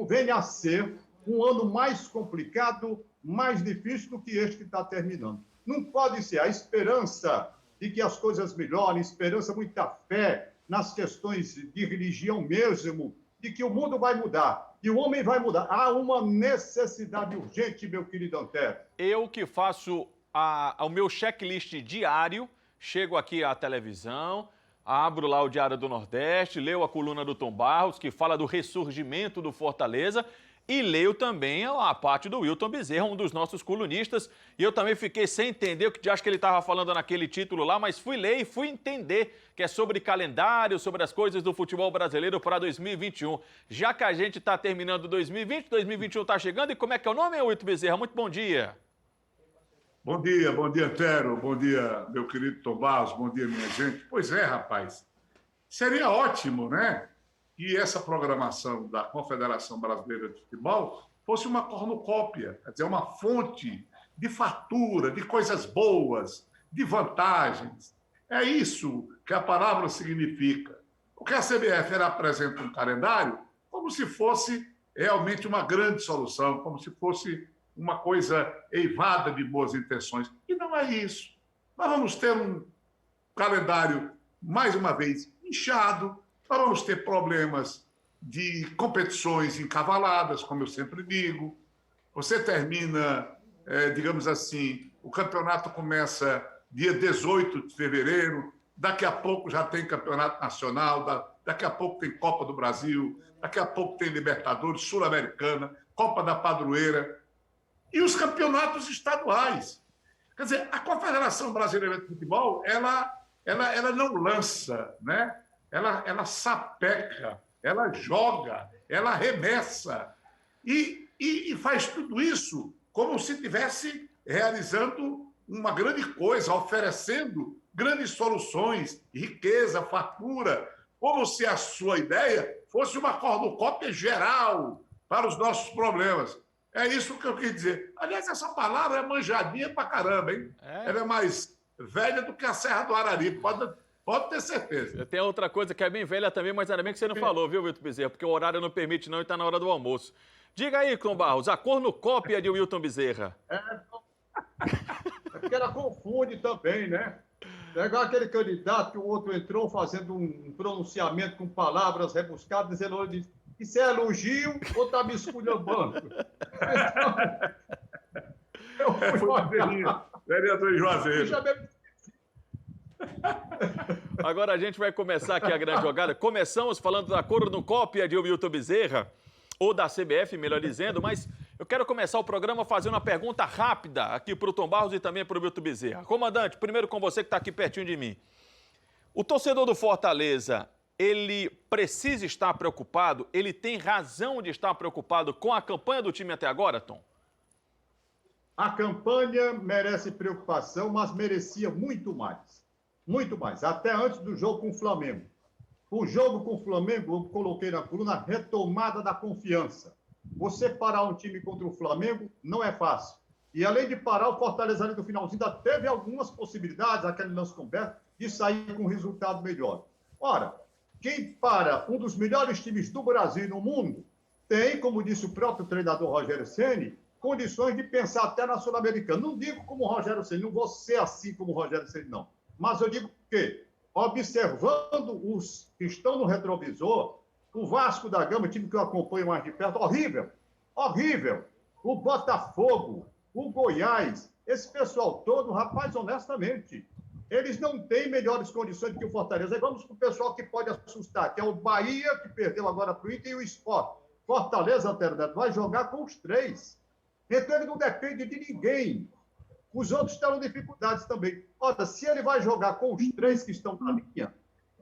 venha a ser um ano mais complicado, mais difícil do que este que está terminando. Não pode ser a esperança de que as coisas melhorem, esperança, muita fé nas questões de religião mesmo, de que o mundo vai mudar, e o homem vai mudar. Há uma necessidade urgente, meu querido Antero. Eu que faço o meu checklist diário, chego aqui à televisão, abro lá o Diário do Nordeste, leio a coluna do Tom Barros, que fala do ressurgimento do Fortaleza, e leio também a parte do Wilton Bezerra, um dos nossos colunistas, e eu também fiquei sem entender o que acho que ele estava falando naquele título lá, mas fui ler e fui entender que é sobre calendário, sobre as coisas do futebol brasileiro para 2021. Já que a gente está terminando 2020, 2021 está chegando, e como é que é o nome, Wilton Bezerra? Muito bom dia. Bom dia, Antero, bom dia, meu querido Tom Barros, bom dia, minha gente. Pois é, rapaz, seria ótimo, né, que essa programação da Confederação Brasileira de Futebol fosse uma cornucópia, quer dizer, uma fonte de fartura, de coisas boas, de vantagens. É isso que a palavra significa. Porque a CBF ela apresenta um calendário como se fosse realmente uma grande solução, como se fosse uma coisa eivada de boas intenções. E não é isso. Nós vamos ter um calendário, mais uma vez, inchado, nós vamos ter problemas de competições encavaladas, como eu sempre digo. Você termina, digamos assim, o campeonato começa dia 18 de fevereiro, daqui a pouco já tem campeonato nacional, daqui a pouco tem Copa do Brasil, daqui a pouco tem Libertadores, Sul-Americana, Copa da Padroeira e os campeonatos estaduais. Quer dizer, a Confederação Brasileira de Futebol, ela não lança, né? Ela sapeca, ela joga, ela arremessa e faz tudo isso como se estivesse realizando uma grande coisa, oferecendo grandes soluções, riqueza, fartura, como se a sua ideia fosse uma cornucópia geral para os nossos problemas. É isso que eu quis dizer. Aliás, essa palavra é manjadinha pra caramba, hein? Ela é mais velha do que a Serra do Araripe, pode ter certeza. Tem outra coisa que é bem velha também, mas ainda bem que você não falou, viu, Wilton Bezerra? Porque o horário não permite não e está na hora do almoço. Diga aí, Tom Barros, a cornucópia de Wilton Bezerra. É porque ela confunde também, né? É igual aquele candidato que o outro entrou fazendo um pronunciamento com palavras rebuscadas, dizendo: isso é elogio ou está me esculhambando? Então, eu fui olhar. Vereador Juazeiro. Agora a gente vai começar aqui a grande jogada. Começamos falando da cornucópia de Wilton Bezerra, ou da CBF, melhor dizendo, mas eu quero começar o programa fazendo uma pergunta rápida aqui para o Tom Barros e também para o Wilton Bezerra. Comandante, primeiro com você que está aqui pertinho de mim. O torcedor do Fortaleza, ele precisa estar preocupado, ele tem razão de estar preocupado com a campanha do time até agora, Tom? A campanha merece preocupação, mas merecia muito mais. Muito mais, até antes do jogo com o Flamengo. O jogo com o Flamengo, eu coloquei na coluna, retomada da confiança. Você parar um time contra o Flamengo não é fácil. E além de parar, o Fortaleza ali no finalzinho ainda teve algumas possibilidades, aquele lance coberto, de sair com um resultado melhor. Ora, quem para um dos melhores times do Brasil e no mundo tem, como disse o próprio treinador Rogério Ceni, condições de pensar até na Sul-Americana. Não digo como o Rogério Ceni, não vou ser assim como o Rogério Ceni, não. Mas eu digo que, observando os que estão no retrovisor, o Vasco da Gama, time que eu acompanho mais de perto, horrível, horrível. O Botafogo, o Goiás, esse pessoal todo, rapaz, honestamente, eles não têm melhores condições do que o Fortaleza. Aí vamos para o pessoal que pode assustar, que é o Bahia, que perdeu agora para o Inter, e o Sport. Fortaleza, Antero Neto, vai jogar com os três. Então ele não depende de ninguém. Os outros terão dificuldades também. Ora, se ele vai jogar com os três que estão na linha,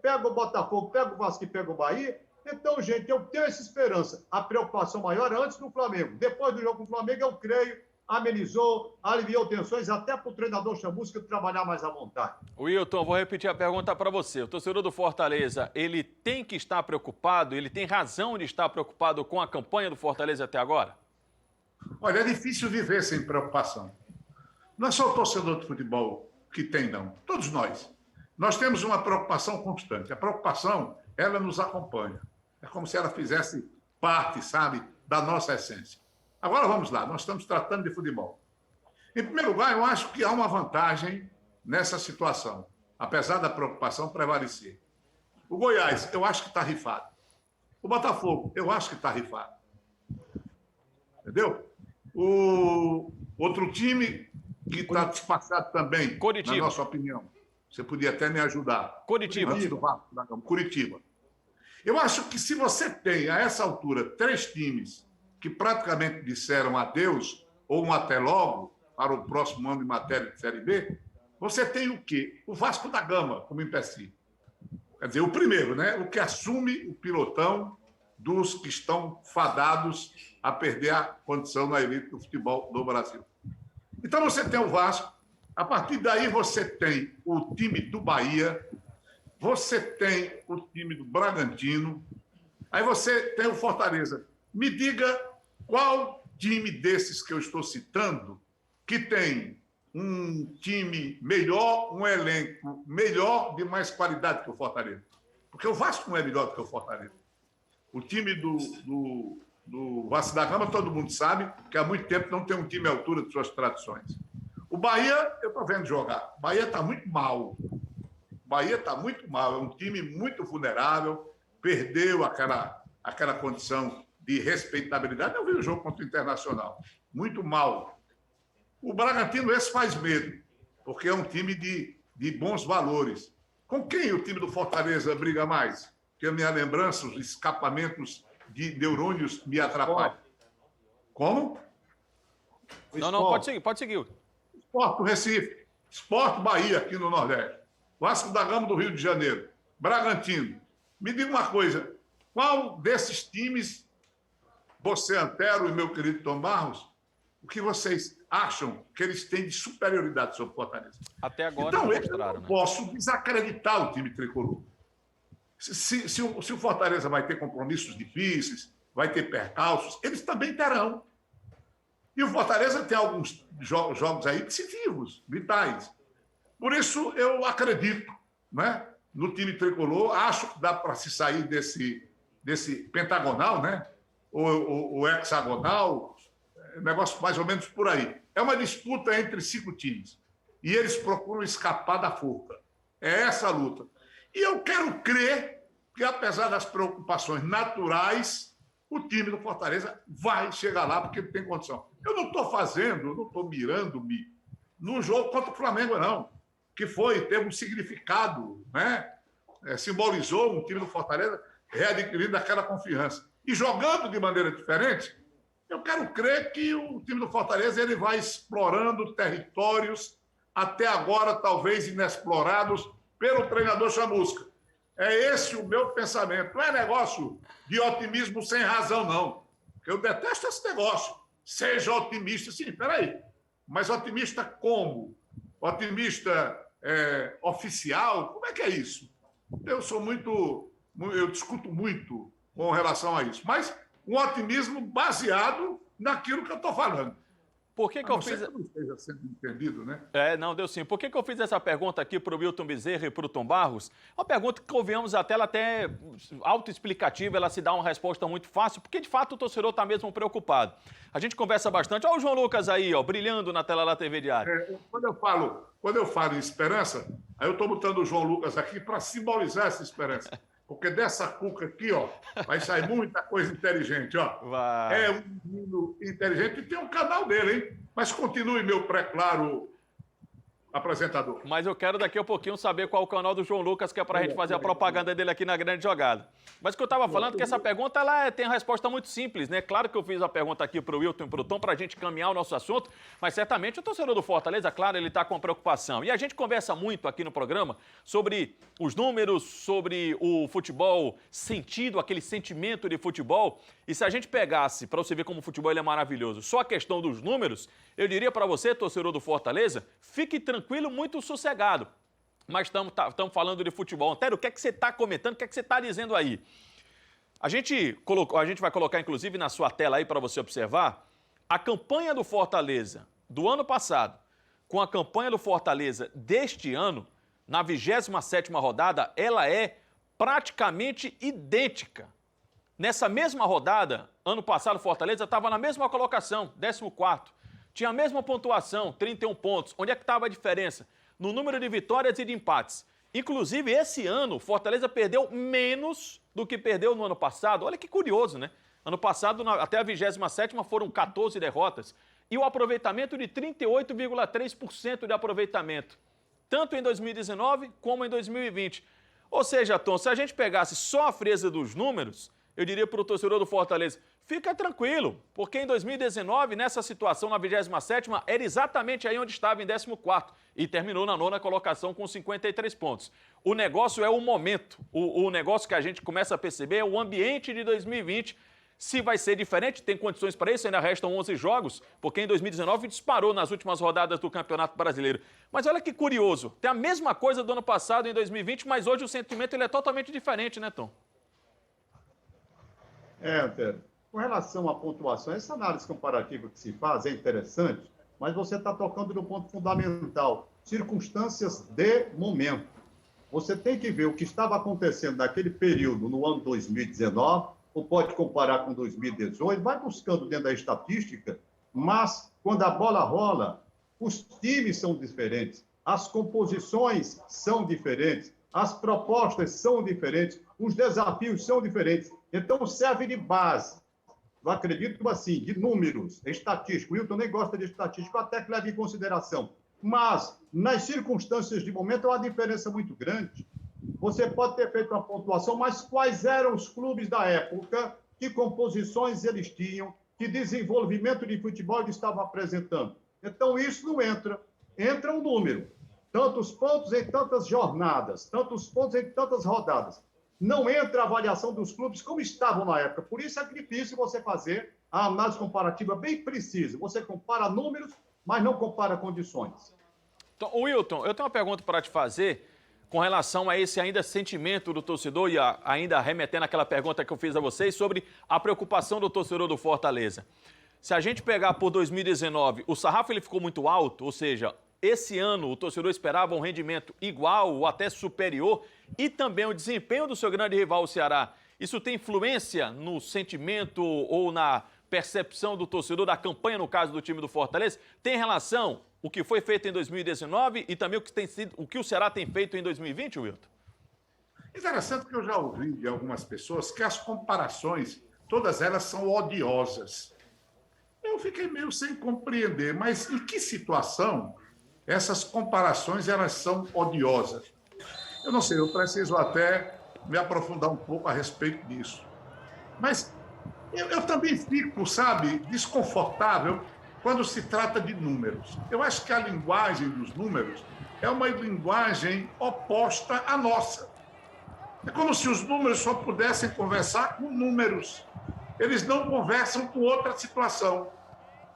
pega o Botafogo, pega o Vasco e pega o Bahia, então, gente, eu tenho essa esperança. A preocupação maior é antes do Flamengo. Depois do jogo com o Flamengo, eu creio, amenizou, aliviou tensões, até para o treinador Chamusca trabalhar mais à vontade. Wilton, vou repetir a pergunta para você. O torcedor do Fortaleza, ele tem que estar preocupado, ele tem razão de estar preocupado com a campanha do Fortaleza até agora? Olha, é difícil viver sem preocupação. Não é só o torcedor de futebol que tem, não. Todos nós. Nós temos uma preocupação constante. A preocupação, ela nos acompanha. É como se ela fizesse parte, sabe, da nossa essência. Agora vamos lá, nós estamos tratando de futebol. Em primeiro lugar, eu acho que há uma vantagem nessa situação, apesar da preocupação prevalecer. O Goiás, eu acho que está rifado. O Botafogo, eu acho que está rifado. Entendeu? O outro time que está despachado também, Coritiba. na nossa opinião. Você podia até me ajudar. Coritiba. Antes do Vasco da Gama, Curitiba. Eu acho que se você tem, a essa altura, 3 times que praticamente disseram adeus ou um até logo para o próximo ano em matéria de Série B, você tem o quê? O Vasco da Gama como empecilho. Quer dizer, o primeiro, né? O que assume o pilotão dos que estão fadados a perder a condição na elite do futebol do Brasil. Então você tem o Vasco, a partir daí você tem o time do Bahia, você tem o time do Bragantino, aí você tem o Fortaleza. Me diga qual time desses que eu estou citando que tem um time melhor, um elenco melhor, de mais qualidade que o Fortaleza. Porque o Vasco não é melhor do que o Fortaleza. O time do Vasco da Gama, todo mundo sabe que há muito tempo não tem um time à altura de suas tradições. O Bahia, eu estou vendo jogar. O Bahia está muito mal. O Bahia está muito mal. É um time muito vulnerável, perdeu aquela condição de respeitabilidade. Eu vi o jogo contra o Internacional. Muito mal. O Bragantino, esse faz medo, porque é um time de bons valores. Com quem o time do Fortaleza briga mais? Porque a minha lembrança, os escapamentos de neurônios me atrapalham. Como? Não, pode seguir. Sport do Recife, Sport Bahia, aqui no Nordeste, Vasco da Gama do Rio de Janeiro, Bragantino. Me diga uma coisa, qual desses times, você, Antero e meu querido Tom Barros, o que vocês acham que eles têm de superioridade sobre o Fortaleza? Até agora então, não mostraram, eu não posso desacreditar o time tricolor. Se o Fortaleza vai ter compromissos difíceis, vai ter percalços, eles também terão. E o Fortaleza tem alguns jogos aí decisivos, vitais. Por isso, eu acredito, né, no time tricolor. Acho que dá para se sair desse pentagonal, né, o hexagonal, negócio mais ou menos por aí. É uma disputa entre 5 times. E eles procuram escapar da forca. É essa a luta. E eu quero crer que, apesar das preocupações naturais, o time do Fortaleza vai chegar lá porque ele tem condição. Eu não estou mirando-me no jogo contra o Flamengo, não. Que teve um significado, né? Simbolizou um time do Fortaleza readquirindo aquela confiança. E jogando de maneira diferente, eu quero crer que o time do Fortaleza ele vai explorando territórios até agora talvez inexplorados pelo treinador Chamusca. É esse o meu pensamento. Não é negócio de otimismo sem razão, não. Eu detesto esse negócio. Seja otimista. Sim, peraí. Mas otimista como? Otimista oficial? Como é que é isso? Eu discuto muito com relação a isso. Mas um otimismo baseado naquilo que eu estou falando. Por que eu fiz... não esteja sendo entendido, né? Não, deu sim. Por que eu fiz essa pergunta aqui para o Wilton Bezerra e para o Tom Barros? Uma pergunta que convenhamos até autoexplicativa, ela se dá uma resposta muito fácil, porque de fato o torcedor está mesmo preocupado. A gente conversa bastante. Olha o João Lucas aí, ó, brilhando na tela da TV Diário. Quando eu falo em esperança, aí eu estou botando o João Lucas aqui para simbolizar essa esperança. Porque dessa cuca aqui, ó, vai sair muita coisa inteligente, ó. Vai. É um menino inteligente e tem um canal dele, hein? Mas continue, meu pré-claro apresentador. Mas eu quero daqui a pouquinho saber qual é o canal do João Lucas, que é para a gente fazer a propaganda dele aqui na Grande Jogada. Mas o que eu estava falando é que essa pergunta ela tem uma resposta muito simples, né? Claro que eu fiz a pergunta aqui para o Wilton e para o Tom para a gente caminhar o nosso assunto, mas certamente o torcedor do Fortaleza, claro, ele está com preocupação. E a gente conversa muito aqui no programa sobre os números, sobre o futebol sentido, aquele sentimento de futebol. E se a gente pegasse, para você ver como o futebol ele é maravilhoso, só a questão dos números, eu diria para você, torcedor do Fortaleza, fique tranquilo, muito sossegado. Mas estamos falando de futebol. Antero, o que é que você está comentando? O que é que você está dizendo aí? A gente vai colocar, inclusive, na sua tela aí para você observar, a campanha do Fortaleza do ano passado com a campanha do Fortaleza deste ano, na 27ª rodada, ela é praticamente idêntica. Nessa mesma rodada, ano passado, Fortaleza estava na mesma colocação, 14º. Tinha a mesma pontuação, 31 pontos. Onde é que estava a diferença? No número de vitórias e de empates. Inclusive, esse ano, Fortaleza perdeu menos do que perdeu no ano passado. Olha que curioso, né? Ano passado, até a 27ª, foram 14 derrotas. E o aproveitamento de 38,3% de aproveitamento. Tanto em 2019 como em 2020. Ou seja, Tom, se a gente pegasse só a frieza dos números, eu diria para o torcedor do Fortaleza, fica tranquilo, porque em 2019, nessa situação, na 27ª, era exatamente aí onde estava, em 14º, e terminou na 9ª colocação com 53 pontos. O negócio é o momento, o negócio que a gente começa a perceber é o ambiente de 2020. Se vai ser diferente, tem condições para isso, ainda restam 11 jogos, porque em 2019 disparou nas últimas rodadas do Campeonato Brasileiro. Mas olha que curioso, tem a mesma coisa do ano passado, em 2020, mas hoje o sentimento ele é totalmente diferente, né, Tom? Antero, com relação à pontuação, essa análise comparativa que se faz é interessante, mas você está tocando no ponto fundamental, circunstâncias de momento. Você tem que ver o que estava acontecendo naquele período, no ano 2019, ou pode comparar com 2018, vai buscando dentro da estatística, mas quando a bola rola, os times são diferentes, as composições são diferentes, as propostas são diferentes, os desafios são diferentes. Então, serve de base. Eu acredito assim, de números, estatístico. O Wilton nem gosta de estatístico, até que leva em consideração. Mas, nas circunstâncias de momento, há uma diferença muito grande. Você pode ter feito uma pontuação, mas quais eram os clubes da época, que composições eles tinham, que desenvolvimento de futebol eles estavam apresentando. Então, isso não entra. Entra um número. Tantos pontos em tantas jornadas, tantos pontos em tantas rodadas. Não entra a avaliação dos clubes como estavam na época. Por isso é difícil você fazer a análise comparativa bem precisa. Você compara números, mas não compara condições. Então, Wilton, eu tenho uma pergunta para te fazer com relação a esse ainda sentimento do torcedor e ainda remetendo àquela pergunta que eu fiz a vocês sobre a preocupação do torcedor do Fortaleza. Se a gente pegar por 2019, o sarrafo ele ficou muito alto, ou seja, esse ano o torcedor esperava um rendimento igual ou até superior e também o desempenho do seu grande rival, o Ceará. Isso tem influência no sentimento ou na percepção do torcedor, da campanha, no caso do time do Fortaleza? Tem relação o que foi feito em 2019 e também o que o Ceará tem feito em 2020, Wilton? Interessante que eu já ouvi de algumas pessoas que as comparações, todas elas são odiosas. Eu fiquei meio sem compreender, mas em que situação essas comparações elas são odiosas? Eu não sei, eu preciso até me aprofundar um pouco a respeito disso. Mas eu também fico, sabe, desconfortável quando se trata de números. Eu acho que a linguagem dos números é uma linguagem oposta à nossa. É como se os números só pudessem conversar com números. Eles não conversam com outra situação.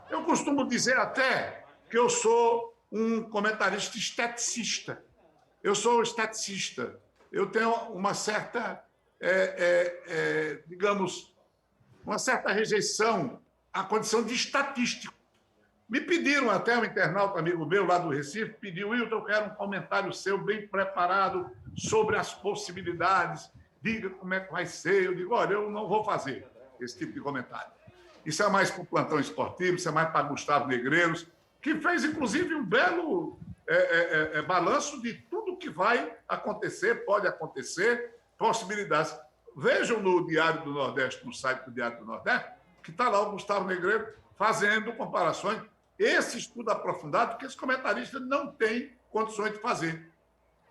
Eu costumo dizer até que eu sou um comentarista esteticista. Eu sou esteticista. Eu tenho uma certa, digamos, uma certa rejeição à condição de estatístico. Me pediram até um internauta amigo meu lá do Recife, pediu, Wilton, eu quero um comentário seu bem preparado sobre as possibilidades, diga como é que vai ser. Eu digo, olha, eu não vou fazer esse tipo de comentário. Isso é mais para o Plantão Esportivo, isso é mais para Gustavo Negreiros, que fez, inclusive, um belo balanço de tudo que vai acontecer, pode acontecer, possibilidades. Vejam no Diário do Nordeste, no site do Diário do Nordeste, que está lá o Gustavo Negreiro fazendo comparações. Esse estudo aprofundado que os comentaristas não têm condições de fazer.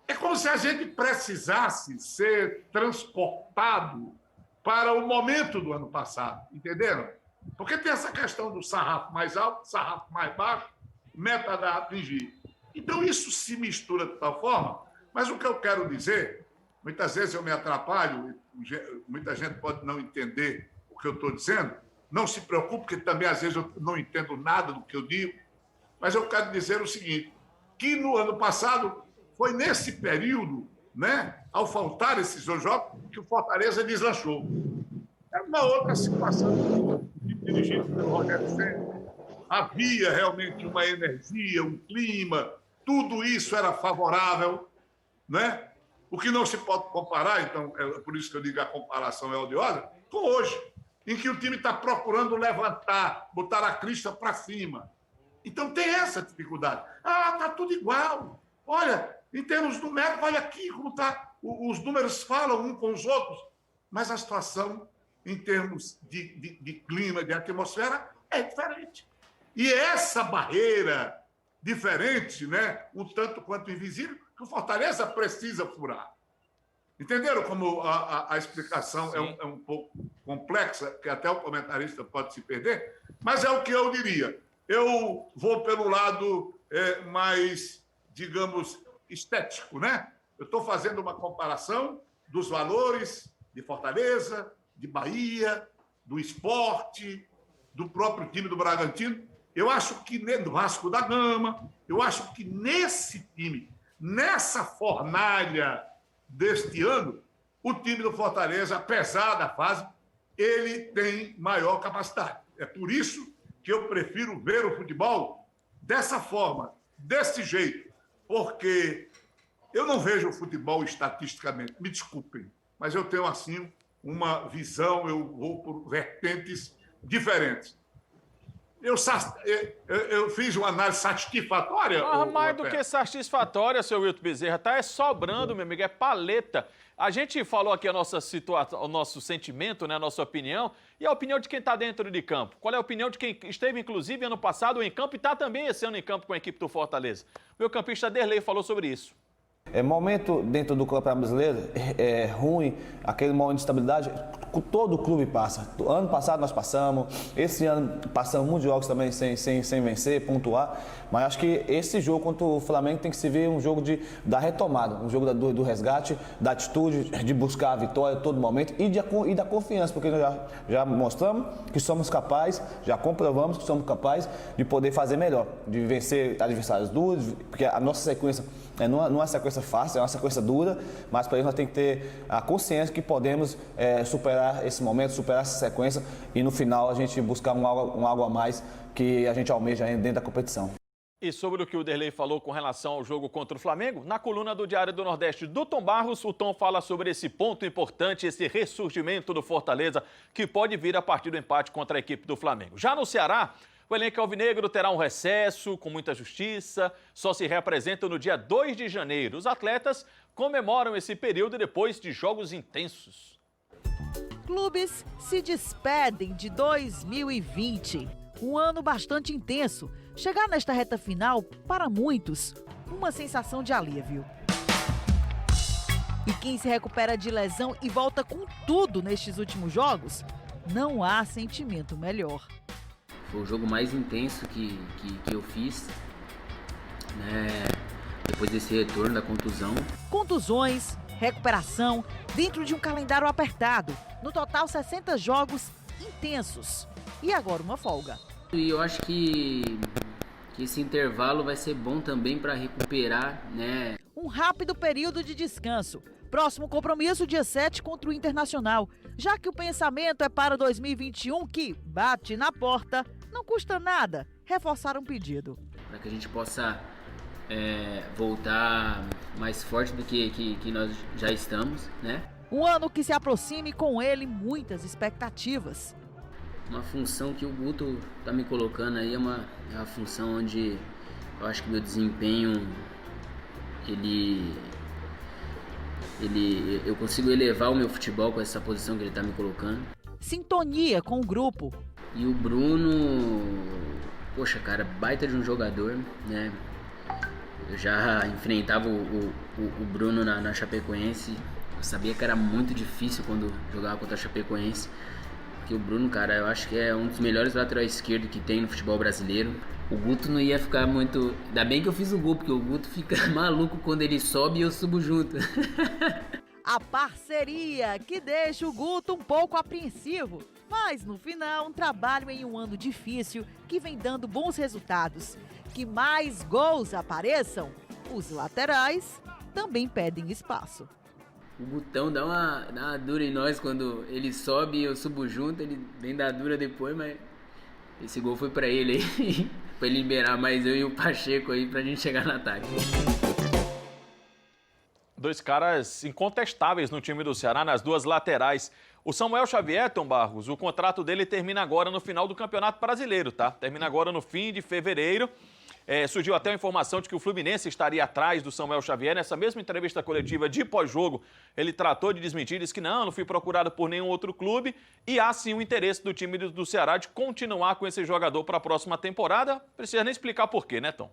É como se a gente precisasse ser transportado para o momento do ano passado, entenderam? Porque tem essa questão do sarrafo mais alto, sarrafo mais baixo, meta a atingir. Então, isso se mistura de tal forma, mas o que eu quero dizer, muitas vezes eu me atrapalho, muita gente pode não entender o que eu estou dizendo, não se preocupe, porque também, às vezes, eu não entendo nada do que eu digo, mas eu quero dizer o seguinte, que no ano passado, foi nesse período, né, ao faltar esses dois jogos, que o Fortaleza deslanchou. Era uma outra situação, dirigido pelo Rogério Ceni. Havia realmente uma energia, um clima, tudo isso era favorável, né? O que não se pode comparar, então, é por isso que eu digo que a comparação é odiosa, com hoje, em que o time está procurando levantar, botar a crista para cima. Então tem essa dificuldade. Está tudo igual. Olha, em termos numéricos, olha aqui como está. Os números falam um com os outros, mas a situação, em termos de clima, de atmosfera, é diferente. E essa barreira diferente, né, um tanto quanto invisível, que o Fortaleza precisa furar. Entenderam como a explicação é um pouco complexa, que até o comentarista pode se perder? Mas é o que eu diria. Eu vou pelo lado mais, digamos, estético, né? Eu estou fazendo uma comparação dos valores de Fortaleza, de Bahia, do Sport, do próprio time do Bragantino. Eu acho que do Vasco da Gama, eu acho que nesse time, nessa fornalha deste ano, o time do Fortaleza, apesar da fase, ele tem maior capacidade. É por isso que eu prefiro ver o futebol dessa forma, desse jeito, porque eu não vejo o futebol estatisticamente, me desculpem, mas eu tenho, assim, uma visão, eu vou por vertentes diferentes. Eu fiz uma análise satisfatória. Mais do que satisfatória, seu Wilton Bezerra, tá sobrando, meu amigo, é paleta. A gente falou aqui a nossa situação, o nosso sentimento, né, a nossa opinião, e a opinião de quem está dentro de campo. Qual é a opinião de quem esteve, inclusive, ano passado em campo e está também esse ano em campo com a equipe do Fortaleza? O meu campista Derlei falou sobre isso. Momento dentro do Campeonato Brasileiro é ruim, aquele momento de estabilidade, todo o clube passa. Ano passado nós passamos, esse ano passamos muitos jogos também sem vencer, pontuar, mas acho que esse jogo contra o Flamengo tem que se ver um jogo da retomada, um jogo do resgate, da atitude, de buscar a vitória a todo momento e da confiança, porque nós já mostramos que somos capazes, já comprovamos que somos capazes de poder fazer melhor, de vencer adversários duros, porque a nossa sequência não é uma sequência fácil, é uma sequência dura, mas para isso nós temos que ter a consciência que podemos superar esse momento, superar essa sequência e no final a gente buscar um algo a mais que a gente almeja dentro da competição. E sobre o que o Derlei falou com relação ao jogo contra o Flamengo, na coluna do Diário do Nordeste do Tom Barros, o Tom fala sobre esse ponto importante, esse ressurgimento do Fortaleza, que pode vir a partir do empate contra a equipe do Flamengo. Já no Ceará, o elenco alvinegro terá um recesso com muita justiça, só se representa no dia 2 de janeiro. Os atletas comemoram esse período depois de jogos intensos. Clubes se despedem de 2020, um ano bastante intenso. Chegar nesta reta final, para muitos, uma sensação de alívio. E quem se recupera de lesão e volta com tudo nestes últimos jogos, não há sentimento melhor. Foi o jogo mais intenso que eu fiz, né, depois desse retorno da contusão. Contusões, recuperação, dentro de um calendário apertado. No total, 60 jogos intensos. E agora uma folga. E eu acho que esse intervalo vai ser bom também para recuperar, né? Um rápido período de descanso. Próximo compromisso, dia 7, contra o Internacional. Já que o pensamento é para 2021, que bate na porta, não custa nada reforçar um pedido. Para que a gente possa voltar mais forte do que nós já estamos, né? Um ano que se aproxime, com ele muitas expectativas. Uma função que o Guto está me colocando aí é uma função onde eu acho que meu desempenho, eu consigo elevar o meu futebol com essa posição que ele está me colocando. Sintonia com o grupo. E o Bruno, poxa, cara, baita de um jogador, né? Eu já enfrentava o Bruno na Chapecoense. Eu sabia que era muito difícil quando jogava contra a Chapecoense. Porque o Bruno, cara, eu acho que é um dos melhores laterais esquerdos que tem no futebol brasileiro. O Guto não ia ficar muito... Ainda bem que eu fiz o gol, porque o Guto fica maluco quando ele sobe e eu subo junto. A parceria que deixa o Guto um pouco apreensivo. Mas, no final, um trabalho em um ano difícil que vem dando bons resultados. Que mais gols apareçam, os laterais também pedem espaço. O Gutão dá uma dura em nós quando ele sobe e eu subo junto, ele vem dar dura depois, mas esse gol foi pra ele aí, pra ele liberar mais eu e o Pacheco aí pra gente chegar no ataque. Dois caras incontestáveis no time do Ceará, nas duas laterais. O Samuel Xavier, Tom Barros, o contrato dele termina agora no final do Campeonato Brasileiro, tá? Termina agora no fim de fevereiro. Surgiu até a informação de que o Fluminense estaria atrás do Samuel Xavier. Nessa mesma entrevista coletiva de pós-jogo, ele tratou de desmentir, disse que não fui procurado por nenhum outro clube. E há sim o interesse do time do Ceará de continuar com esse jogador para a próxima temporada. Precisa nem explicar por quê, né, Tom?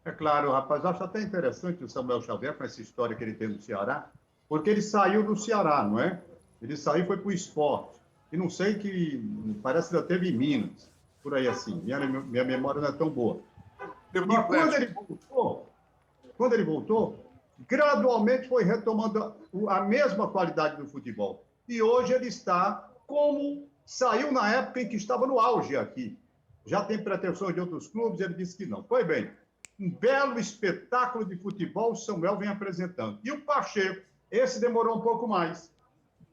É claro, rapaz, acho até interessante o Samuel Xavier com essa história que ele tem no Ceará, porque ele saiu do Ceará, não é? Ele saiu e foi para o Sport. E não sei que, parece que já teve em Minas, por aí assim. Minha memória não é tão boa. E quando ele voltou, gradualmente foi retomando a mesma qualidade do futebol. E hoje ele está como saiu na época em que estava no auge aqui. Já tem pretensões de outros clubes, ele disse que não. Pois bem, um belo espetáculo de futebol o Samuel vem apresentando. E o Pacheco, esse demorou um pouco mais.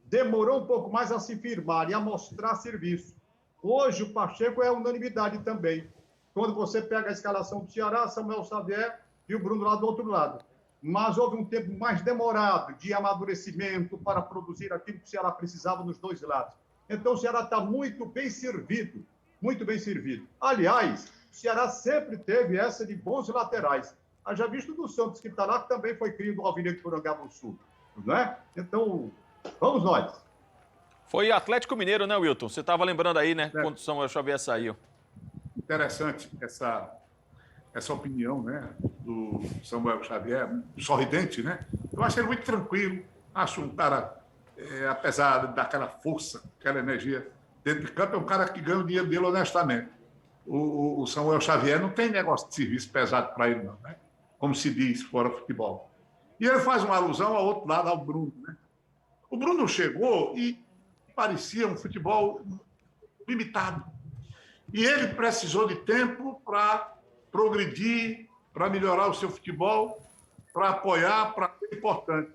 Demorou um pouco mais a se firmar e a mostrar serviço. Hoje o Pacheco é unanimidade também. Quando você pega a escalação do Ceará, Samuel Xavier e o Bruno lá do outro lado. Mas houve um tempo mais demorado de amadurecimento para produzir aquilo que o Ceará precisava nos dois lados. Então o Ceará está muito bem servido, muito bem servido. Aliás, o Ceará sempre teve essa de bons laterais. Já visto do Santos que está lá, que também foi crio do Alvinegro Porangaba do Sul, não é? Então, vamos nós. Foi Atlético Mineiro, né, Wilton? Você estava lembrando aí, né, quando o Samuel Xavier saiu. Interessante essa opinião, né, do Samuel Xavier, sorridente, né? Eu acho ele muito tranquilo. Acho um cara, apesar daquela força, aquela energia dentro de campo, é um cara que ganha o dinheiro dele honestamente. O Samuel Xavier não tem negócio de serviço pesado para ele, não, né? Como se diz fora futebol. E ele faz uma alusão ao outro lado, ao Bruno, né? O Bruno chegou e parecia um futebol limitado. E ele precisou de tempo para progredir, para melhorar o seu futebol, para apoiar, para ser importante.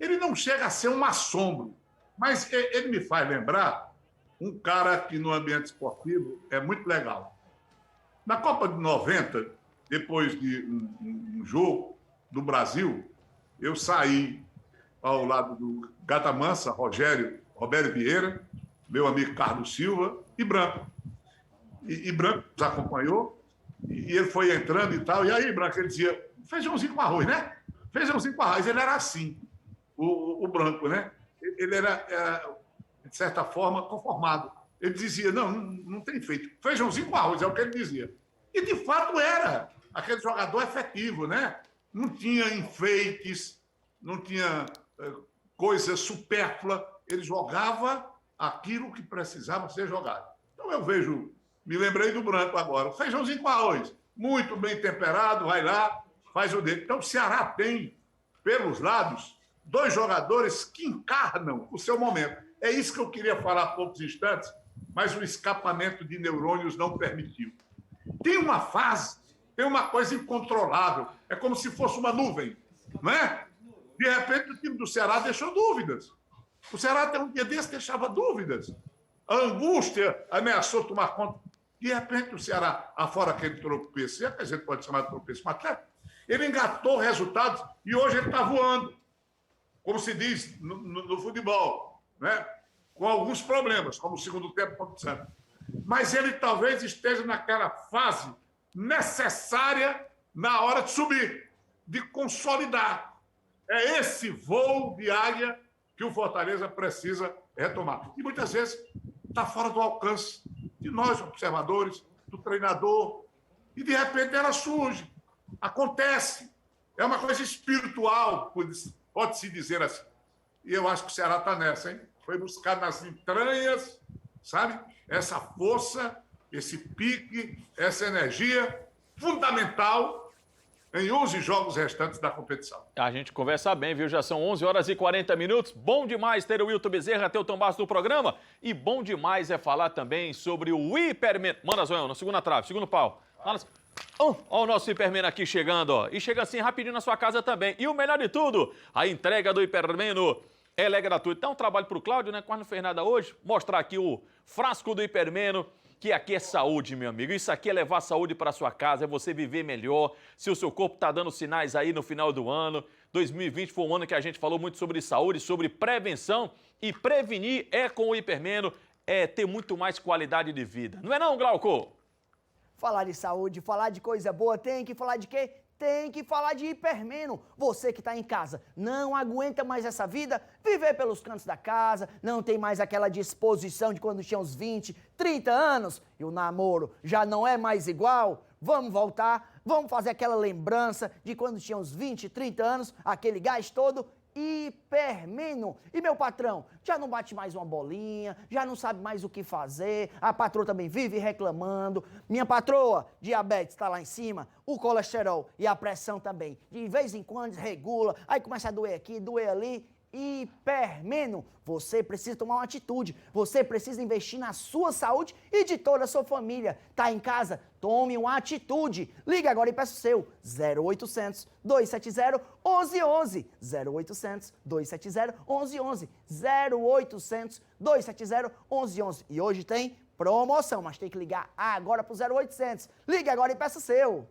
Ele não chega a ser um assombro, mas ele me faz lembrar um cara que no ambiente esportivo é muito legal. Na Copa de 90, depois de um jogo do Brasil, eu saí ao lado do Gata Mansa, Roberto Vieira, meu amigo Carlos Silva e Branco. E Branco nos acompanhou, e ele foi entrando e tal. E aí, Branco, ele dizia, feijãozinho com arroz, né? Feijãozinho com arroz. Ele era assim, o Branco, né? Ele era, de certa forma, conformado. Ele dizia, não tem feito. Feijãozinho com arroz, é o que ele dizia. E, de fato, era aquele jogador efetivo, né? Não tinha enfeites, não tinha coisa supérflua. Ele jogava aquilo que precisava ser jogado. Então, me lembrei do Branco agora. Feijãozinho com arroz, muito bem temperado, vai lá, faz o dele. Então, o Ceará tem, pelos lados, dois jogadores que encarnam o seu momento. É isso que eu queria falar há poucos instantes, mas o escapamento de neurônios não permitiu. Tem uma fase, tem uma coisa incontrolável. É como se fosse uma nuvem, não é? De repente, o time do Ceará deixou dúvidas. O Ceará, até um dia desse, deixava dúvidas. A angústia ameaçou tomar conta. De repente, o Ceará, afora aquele tropeço, que a gente pode chamar de tropeço, mas ele engatou resultados e hoje ele está voando, como se diz no futebol, né? Com alguns problemas, como o segundo tempo contra o Santos. Mas ele talvez esteja naquela fase necessária na hora de subir, de consolidar. É esse voo de águia que o Fortaleza precisa retomar. E muitas vezes está fora do alcance de nós, observadores, do treinador, e de repente ela surge, acontece. É uma coisa espiritual, pode-se dizer assim. E eu acho que o Ceará está nessa, hein? Foi buscar nas entranhas, sabe? Essa força, esse pique, essa energia fundamental em 11 jogos restantes da competição. A gente conversa bem, viu? Já são 11 horas e 40 minutos. Bom demais ter o Wilton Bezerra, ter o Tom Barros no programa. E bom demais é falar também sobre o Hiperman. Manda, Zoião, na segunda trave, segundo pau. Olha o nosso Hiperman aqui chegando, ó. E chega assim rapidinho na sua casa também. E o melhor de tudo, a entrega do Hipermeno. Ela é gratuita. Então, um trabalho para o Cláudio, né? Quase não fez nada hoje. Mostrar aqui o frasco do Hipermeno, que aqui é saúde, meu amigo. Isso aqui é levar saúde para sua casa, é você viver melhor. Se o seu corpo está dando sinais aí no final do ano, 2020 foi um ano que a gente falou muito sobre saúde, sobre prevenção, e prevenir é com o Hipermeno, é ter muito mais qualidade de vida. Não é não, Glauco? Falar de saúde, falar de coisa boa, tem que falar de quê? Tem que falar de Hipermeno. Você que está em casa, não aguenta mais essa vida, viver pelos cantos da casa, não tem mais aquela disposição de quando tinha uns 20, 30 anos e o namoro já não é mais igual. Vamos voltar, vamos fazer aquela lembrança de quando tinha uns 20, 30 anos, aquele gás todo. Hipermeno. E meu patrão, já não bate mais uma bolinha, já não sabe mais o que fazer, a patroa também vive reclamando. Minha patroa, diabetes está lá em cima, o colesterol e a pressão também. De vez em quando regula, aí começa a doer aqui, doer ali. Hipermeno. Você precisa tomar uma atitude, você precisa investir na sua saúde e de toda a sua família. Tá em casa? Tome uma atitude. Ligue agora e peça o seu 0800 270 1111. 0800 270 1111. 0800 270 1111. E hoje tem promoção, mas tem que ligar agora pro 0800. Ligue agora e peça o seu.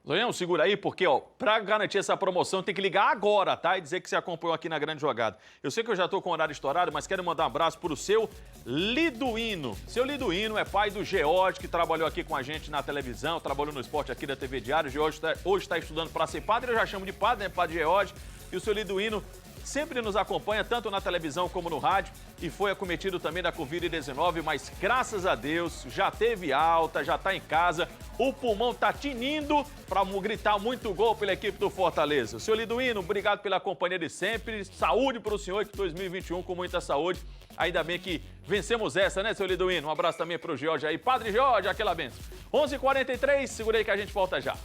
Zonhão, segura aí, porque, ó, pra garantir essa promoção, tem que ligar agora, tá? E dizer que você acompanhou aqui na Grande Jogada. Eu sei que eu já tô com o horário estourado, mas quero mandar um abraço pro seu Liduíno. Seu Liduíno é pai do George, que trabalhou aqui com a gente na televisão, trabalhou no esporte aqui da TV Diário. O George hoje está estudando para ser padre, eu já chamo de padre, né? Padre George. E o seu Liduíno sempre nos acompanha, tanto na televisão como no rádio, e foi acometido também da Covid-19, mas graças a Deus já teve alta, já está em casa, o pulmão está tinindo para gritar muito gol pela equipe do Fortaleza. Senhor Liduíno, obrigado pela companhia de sempre, saúde para o senhor, que 2021 com muita saúde, ainda bem que vencemos essa, né, senhor Liduíno? Um abraço também para o George aí, Padre George, aquela benção. 11h43, segura aí que a gente volta já.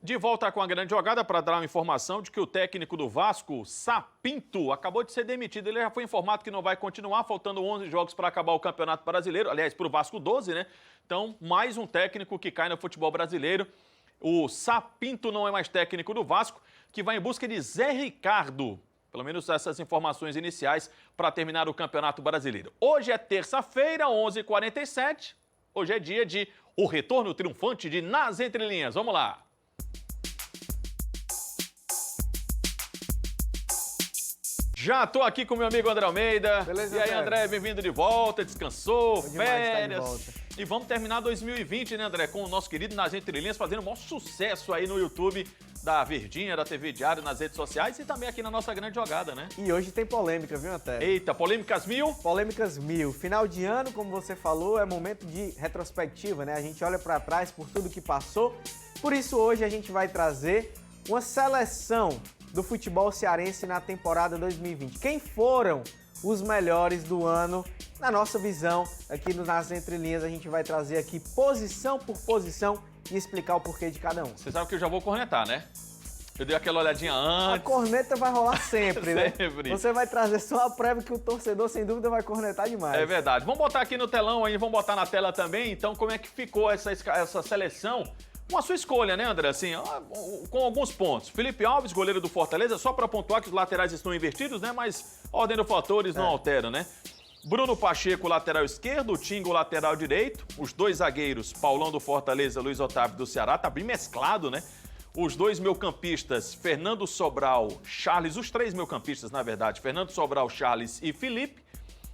De volta com a Grande Jogada para dar uma informação de que o técnico do Vasco, Sapinto, acabou de ser demitido. Ele já foi informado que não vai continuar, faltando 11 jogos para acabar o Campeonato Brasileiro. Aliás, para o Vasco 12, né? Então, mais um técnico que cai no futebol brasileiro. O Sapinto não é mais técnico do Vasco, que vai em busca de Zé Ricardo. Pelo menos essas informações iniciais para terminar o Campeonato Brasileiro. Hoje é terça-feira, 11h47. Hoje é dia de o retorno triunfante de Nas Entrelinhas. Vamos lá. Já tô aqui com meu amigo André Almeida. Beleza, e aí, André, bem-vindo de volta, descansou, férias. E vamos terminar 2020, né, André, com o nosso querido Nas Entrelinhas, fazendo o maior sucesso aí no YouTube da Verdinha, da TV Diário, nas redes sociais e também aqui na nossa Grande Jogada, né? E hoje tem polêmica, viu, Antero? Eita, polêmicas mil? Polêmicas mil. Final de ano, como você falou, é momento de retrospectiva, né? A gente olha pra trás por tudo que passou. Por isso, hoje a gente vai trazer uma seleção do futebol cearense na temporada 2020. Quem foram os melhores do ano? Na nossa visão, aqui Nas Entrelinhas, a gente vai trazer aqui posição por posição e explicar o porquê de cada um. Você sabe que eu já vou cornetar, né? Eu dei aquela olhadinha antes. A corneta vai rolar sempre, né? Sempre. Você vai trazer só a prévia que o torcedor, sem dúvida, vai cornetar demais. É verdade. Vamos botar aqui no telão aí, vamos botar na tela também. Então, como é que ficou essa seleção? Com a sua escolha, né, André? Assim, com alguns pontos. Felipe Alves, goleiro do Fortaleza, só para pontuar que os laterais estão invertidos, né? Mas a ordem dos fatores não altera, né? Bruno Pacheco, lateral esquerdo, Tinga, lateral direito. Os dois zagueiros, Paulão do Fortaleza, Luiz Otávio do Ceará. Tá bem mesclado, né? Os dois meio-campistas, Fernando Sobral, Charles, os três meio-campistas, na verdade, Fernando Sobral, Charles e Felipe.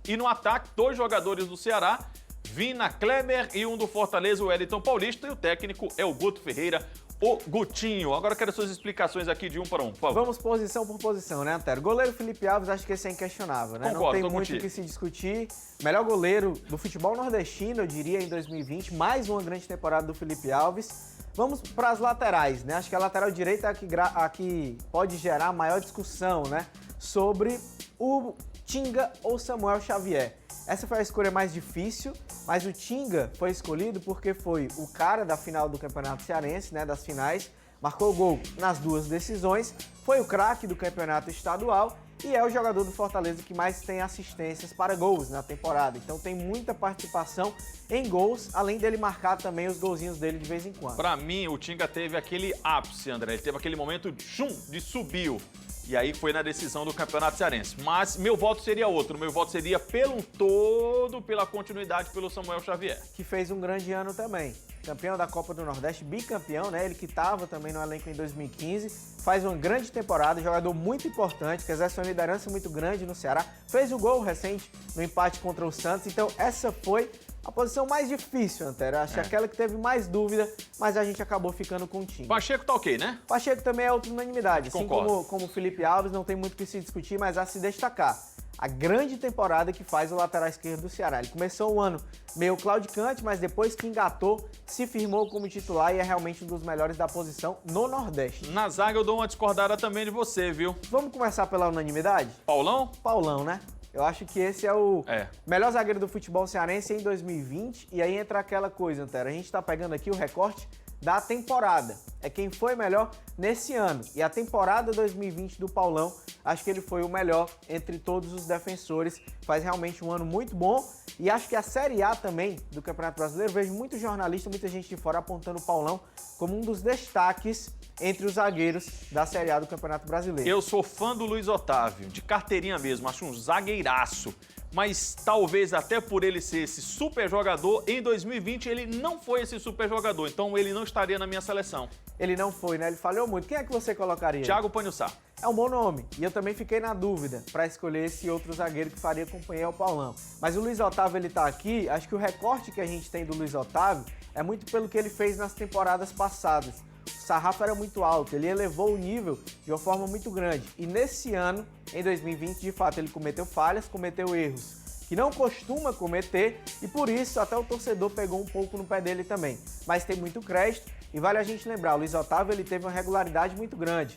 E no ataque, dois jogadores do Ceará, Vina, Kleber e um do Fortaleza, o Wellington Paulista, e o técnico é o Guto Ferreira, o Gutinho. Agora eu quero suas explicações aqui de um para um, por favor. Vamos posição por posição, né, Antero? Goleiro Felipe Alves, acho que esse é inquestionável, né? Concordo, não tem tô muito o contigo. que se discutir. Melhor goleiro do futebol nordestino, eu diria, em 2020. Mais uma grande temporada do Felipe Alves. Vamos para as laterais, né? Acho que a lateral direita é a que pode gerar maior discussão, né? Sobre o Tinga ou Samuel Xavier. Essa foi a escolha mais difícil, mas o Tinga foi escolhido porque foi o cara da final do Campeonato Cearense, né, das finais, marcou gol nas duas decisões, foi o craque do Campeonato Estadual e é o jogador do Fortaleza que mais tem assistências para gols na temporada. Então tem muita participação em gols, além dele marcar também os golzinhos dele de vez em quando. Para mim, o Tinga teve aquele ápice, André. Ele teve aquele momento de subiu. E aí foi na decisão do Campeonato Cearense. Mas meu voto seria outro. Meu voto seria pelo todo, pela continuidade, pelo Samuel Xavier. Que fez um grande ano também. Campeão da Copa do Nordeste, bicampeão, né? Ele que estava também no elenco em 2015. Faz uma grande temporada, jogador muito importante, que exerce uma liderança muito grande no Ceará. Fez o gol recente no empate contra o Santos. Então essa foi a posição mais difícil, Antero. Acho que aquela que teve mais dúvida, mas a gente acabou ficando com o time. Pacheco tá ok, né? Pacheco também é outra unanimidade. Assim Concordo. como o Felipe Alves, não tem muito o que se discutir, mas a se destacar. A grande temporada que faz o lateral esquerdo do Ceará. Ele começou o ano meio claudicante, mas depois que engatou, se firmou como titular e é realmente um dos melhores da posição no Nordeste. Na zaga eu dou uma discordada também de você, viu? Vamos começar pela unanimidade? Paulão? Paulão, né? Eu acho que esse é o melhor zagueiro do futebol cearense em 2020. E aí entra aquela coisa, Antero. A gente tá pegando aqui o recorte da temporada. É quem foi melhor nesse ano. E a temporada 2020 do Paulão, acho que ele foi o melhor entre todos os defensores. Faz realmente um ano muito bom. E acho que a Série A também do Campeonato Brasileiro, vejo muito jornalista, muita gente de fora apontando o Paulão como um dos destaques entre os zagueiros da Série A do Campeonato Brasileiro. Eu sou fã do Luiz Otávio, de carteirinha mesmo, acho um zagueiraço. Mas talvez até por ele ser esse super jogador, em 2020 ele não foi esse super jogador, então ele não estaria na minha seleção. Ele não foi, né? Ele falhou muito. Quem é que você colocaria? Thiago Panhussá. É um bom nome. E eu também fiquei na dúvida para escolher esse outro zagueiro que faria companhia ao Paulão. Mas o Luiz Otávio, ele tá aqui. Acho que o recorte que a gente tem do Luiz Otávio é muito pelo que ele fez nas temporadas passadas. O sarrafo era muito alto, ele elevou o nível de uma forma muito grande. E nesse ano, em 2020, de fato, ele cometeu falhas, cometeu erros que não costuma cometer e por isso até o torcedor pegou um pouco no pé dele também. Mas tem muito crédito e vale a gente lembrar, o Luiz Otávio ele teve uma regularidade muito grande.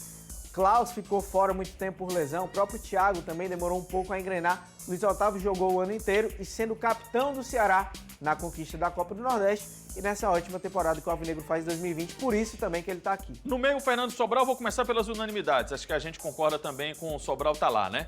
Klaus ficou fora muito tempo por lesão, o próprio Thiago também demorou um pouco a engrenar. Luiz Otávio jogou o ano inteiro e sendo capitão do Ceará na conquista da Copa do Nordeste e nessa ótima temporada que o Alvinegro faz em 2020, por isso também que ele tá aqui. No meio, o Fernando Sobral, vou começar pelas unanimidades. Acho que a gente concorda também com o Sobral tá lá, né?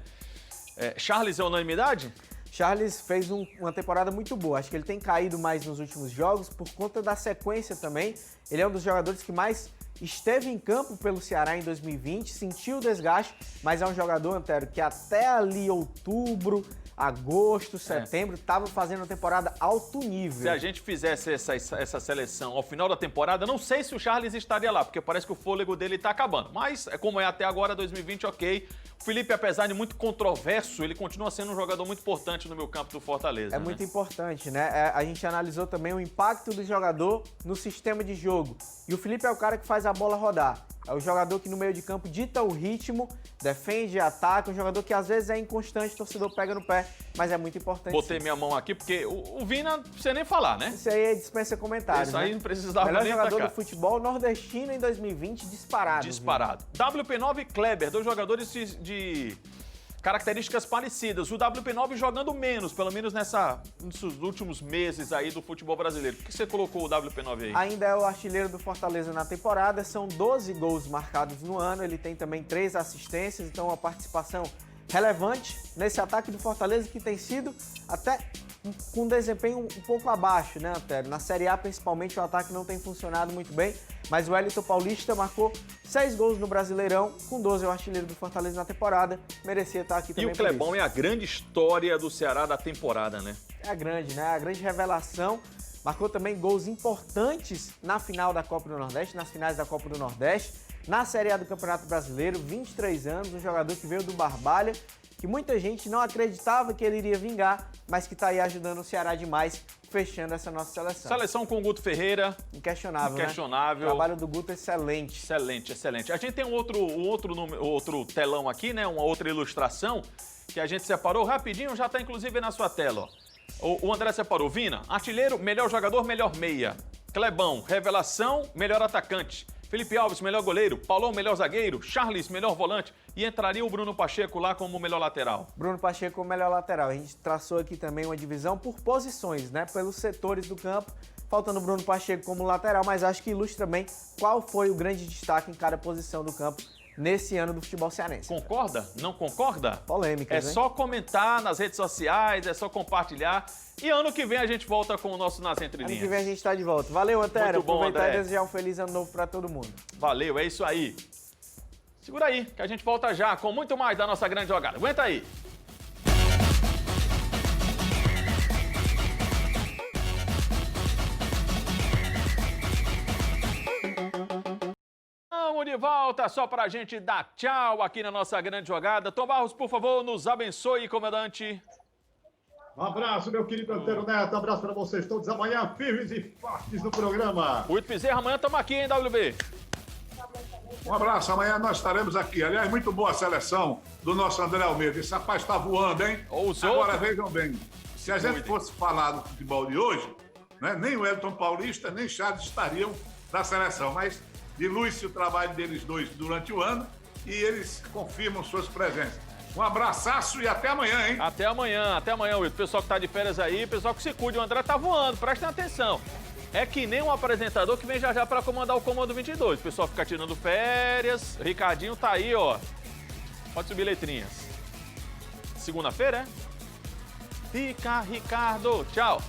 Charles é unanimidade? Charles fez uma temporada muito boa. Acho que ele tem caído mais nos últimos jogos por conta da sequência também. Ele é um dos jogadores que mais esteve em campo pelo Ceará em 2020, sentiu o desgaste, mas é um jogador, Antero, que até ali outubro, agosto, setembro, estava fazendo uma temporada alto nível. Se a gente fizesse essa seleção ao final da temporada, não sei se o Charles estaria lá, porque parece que o fôlego dele está acabando. Mas, como é até agora, 2020, ok. O Felipe, apesar de muito controverso, ele continua sendo um jogador muito importante no meio campo do Fortaleza. É muito importante, né? A gente analisou também o impacto do jogador no sistema de jogo. E o Felipe é o cara que faz a bola rodar. É o jogador que no meio de campo dita o ritmo, defende, ataca. Um jogador que às vezes é inconstante, o torcedor pega no pé, mas é muito importante. Botei minha mão aqui porque o Vina não precisa nem falar, né? Isso aí dispensa comentários. Isso aí não precisava nem melhor jogador do futebol nordestino em 2020, disparado. Disparado. WP9 e Kleber, dois jogadores de características parecidas. O WP9 jogando menos, pelo menos nesses últimos meses aí do futebol brasileiro. Por que você colocou o WP9 aí? Ainda é o artilheiro do Fortaleza na temporada, são 12 gols marcados no ano, ele tem também 3 assistências, então uma participação relevante nesse ataque do Fortaleza que tem sido até com desempenho um pouco abaixo, né, Antero? Na Série A, principalmente, o ataque não tem funcionado muito bem, mas o Wellington Paulista marcou 6 gols no Brasileirão, com 12 é o artilheiro do Fortaleza na temporada, merecia estar aqui também. E o Clebão é a grande história do Ceará da temporada, né? É a grande, né? A grande revelação. Marcou também gols importantes na final da Copa do Nordeste, nas finais da Copa do Nordeste, na Série A do Campeonato Brasileiro, 23 anos, um jogador que veio do Barbalha, que muita gente não acreditava que ele iria vingar, mas que está aí ajudando o Ceará demais, fechando essa nossa seleção. Seleção com o Guto Ferreira. Inquestionável, né? O trabalho do Guto é excelente. Excelente, excelente. A gente tem outro telão aqui, né? Uma outra ilustração que a gente separou rapidinho, já está inclusive na sua tela, ó. O André separou. Vina, artilheiro, melhor jogador, melhor meia. Clebão, revelação, melhor atacante. Felipe Alves, melhor goleiro. Paulão, melhor zagueiro. Charles, melhor volante. E entraria o Bruno Pacheco lá como melhor lateral. Bruno Pacheco como melhor lateral. A gente traçou aqui também uma divisão por posições, né? Pelos setores do campo. Faltando o Bruno Pacheco como lateral, mas acho que ilustra bem qual foi o grande destaque em cada posição do campo nesse ano do futebol cearense. Concorda? Não concorda? Polêmicas, hein? Só comentar nas redes sociais, é só compartilhar. E ano que vem a gente volta com o nosso Nas Entrelinhas. Ano que vem a gente tá de volta. Valeu, Antero. Muito bom, aproveitar André. e desejar um feliz ano novo para todo mundo. Valeu, é isso aí. Segura aí, que a gente volta já com muito mais da nossa grande jogada. Aguenta aí. Vamos de volta, só pra gente dar tchau aqui na nossa grande jogada. Tom Barros, por favor, nos abençoe, comandante. Um abraço, meu querido Antero Neto. Um abraço para vocês todos. Amanhã, firmes e fortes no programa. O Bezerra, amanhã estamos aqui, hein, WB? Um abraço, amanhã nós estaremos aqui. Aliás, muito boa a seleção do nosso André Almeida. Esse rapaz está voando, hein? Agora vejam bem, se a gente fosse falar do futebol de hoje, né, nem o Elton Paulista, nem Charles estariam na seleção, mas dilui-se o trabalho deles dois durante o ano e eles confirmam suas presenças. Um abraçaço e até amanhã, hein? Até amanhã, Wilton. Pessoal que tá de férias aí, pessoal que se cuide, o André tá voando, prestem atenção. É que nem um apresentador que vem já para comandar o Comando 22. O pessoal fica tirando férias, Ricardinho tá aí, ó. Pode subir letrinhas. Segunda-feira, é? Ricardo, tchau.